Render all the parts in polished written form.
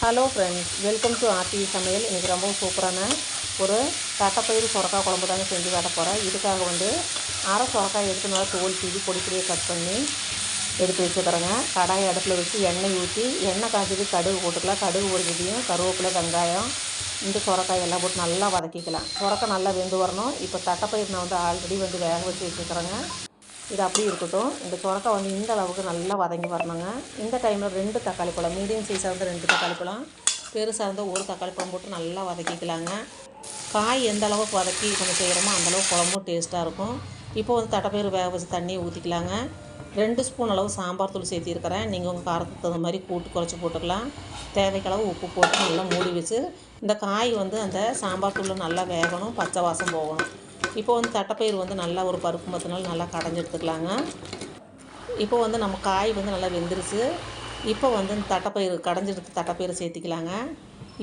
Hello friends, welcome to RT சமையல். இன்றைக்கி ரொம்ப சூப்பரான ஒரு தட்டைப்பயிறு சுரக்காய் குழம்பு தாங்க செஞ்சு காட்ட போகிறேன். இதுக்காக அரை சுரக்காய் எடுத்து நல்லா தோல் சீவி பொடி பொடியை கட் பண்ணி எடுத்து வச்சுக்கிறேங்க. கடாயை அடுப்பில் வச்சு எண்ணெய் ஊற்றி எண்ணெய் காய்ச்சது கடுகு போட்டுக்கலாம். கடுகு பொடிச்சதையும் கருவேப்பிலை, வெங்காயம், இந்த சுரக்காய் எல்லாம் போட்டு நல்லா வதக்கிக்கலாம். சுரக்காய் நல்லா வெந்து வரணும். இப்போ தட்டைப்பயிறு நான் ஆல்ரெடி வேக வச்சு வச்சுக்கிறேங்க. இது அப்படியே இருக்கட்டும். இந்த சுரக்காய் இந்த அளவுக்கு நல்லா வதங்கி வரணுங்க. இந்த டைமில் 2 தக்காளி பழம், மீடியம் சைஸாக 2 தக்காளி பழம், பெருசாக இருந்தால் 1 தக்காளி பழம் போட்டு நல்லா வதக்கிக்கலாங்க. காய் எந்த அளவுக்கு வதக்கி நம்ம செய்கிறோமோ அந்தளவுக்கு குழம்பும் டேஸ்ட்டாக இருக்கும். இப்போ தட்டைப்பயிறு வேக வச்சு தண்ணியை ஊற்றிக்கலாங்க. 2 ஸ்பூன் அளவு சாம்பார் தூள் சேர்த்திருக்கிறேன். நீங்கள் உங்கள் காரத்துக்கு தகுந்த மாதிரி கூட்டு குறைச்சி போட்டுக்கலாம். தேவைக்களவு உப்பு போட்டு நல்லா மூடி வச்சு இந்த காய் அந்த சாம்பார் தூளில் நல்லா வேகணும், பச்சை வாசம் போகணும். இப்போ தட்டைப்பயிறு நல்லா ஒரு பருப்பு மத்தினால நல்லா கடைஞ்சி எடுத்துக்கலாங்க. இப்போ நம்ம காய் நல்லா வெந்துருச்சு. இப்போ இந்த தட்டைப்பயிறு கடைஞ்சி எடுத்து தட்டைப்பயிறு சேர்த்திக்கலாங்க.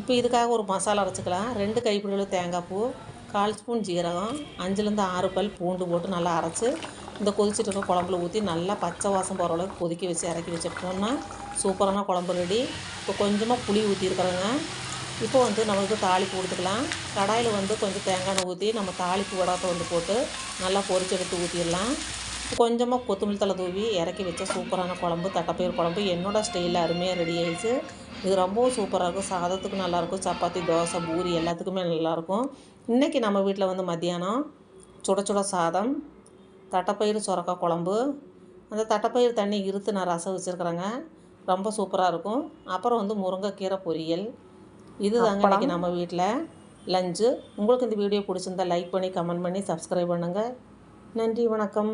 இப்போ இதுக்காக ஒரு மசாலா அரைச்சிக்கலாம். 2 கைப்பிடி தேங்காய் பூ, 1/4 ஸ்பூன் ஜீரகம், 5லேருந்து 6 பல் பூண்டு போட்டு நல்லா அரைச்சி இந்த கொதிச்சுட்டு இருக்க குழம்புல ஊற்றி நல்லா பச்சை வாசம் போகிற அளவுக்கு கொதிக்க வச்சு இறக்கி வச்சுட்டோம்னா சூப்பரான குழம்பு ரெடி. இப்போ கொஞ்சமாக புளி ஊற்றிருக்கிறேங்க. இப்போ நம்மளுக்கு தாளிப்பு கொடுத்துக்கலாம். கடாயில் கொஞ்சம் தேங்காய் எண்ணெய் ஊற்றி நம்ம தாளிப்பு வடத்தை போட்டு நல்லா பொரிச்சு எடுத்து ஊற்றிடலாம். கொஞ்சமாக கொத்தமல்லி தழை தூவி இறக்கி வச்ச சூப்பரான குழம்பு, தட்டைப்பயிறு குழம்பு என்னோடய ஸ்டைலில் அருமையாக ரெடி ஆகிடுச்சு. இது ரொம்பவும் சூப்பராக இருக்கும். சாதத்துக்கு நல்லாயிருக்கும், சப்பாத்தி, தோசை, பூரி எல்லாத்துக்குமே நல்லாயிருக்கும். இன்றைக்கி நம்ம வீட்டில் மத்தியானம் சுட சுட சாதம், தட்டைப்பயிறு சுரக்காய் குழம்பு, அந்த தட்டைப்பயிறு தண்ணி இருத்து நான் ரசம் வச்சுருக்குறேங்க. ரொம்ப சூப்பராக இருக்கும். அப்புறம் முருங்கைக்கீரை பொரியல். இது தாங்க இன்றைக்கி நம்ம வீட்டில் லஞ்சு. உங்களுக்கு இந்த வீடியோ பிடிச்சிருந்தா லைக் பண்ணி, கமெண்ட் பண்ணி, சப்ஸ்கிரைப் பண்ணுங்கள். நன்றி, வணக்கம்.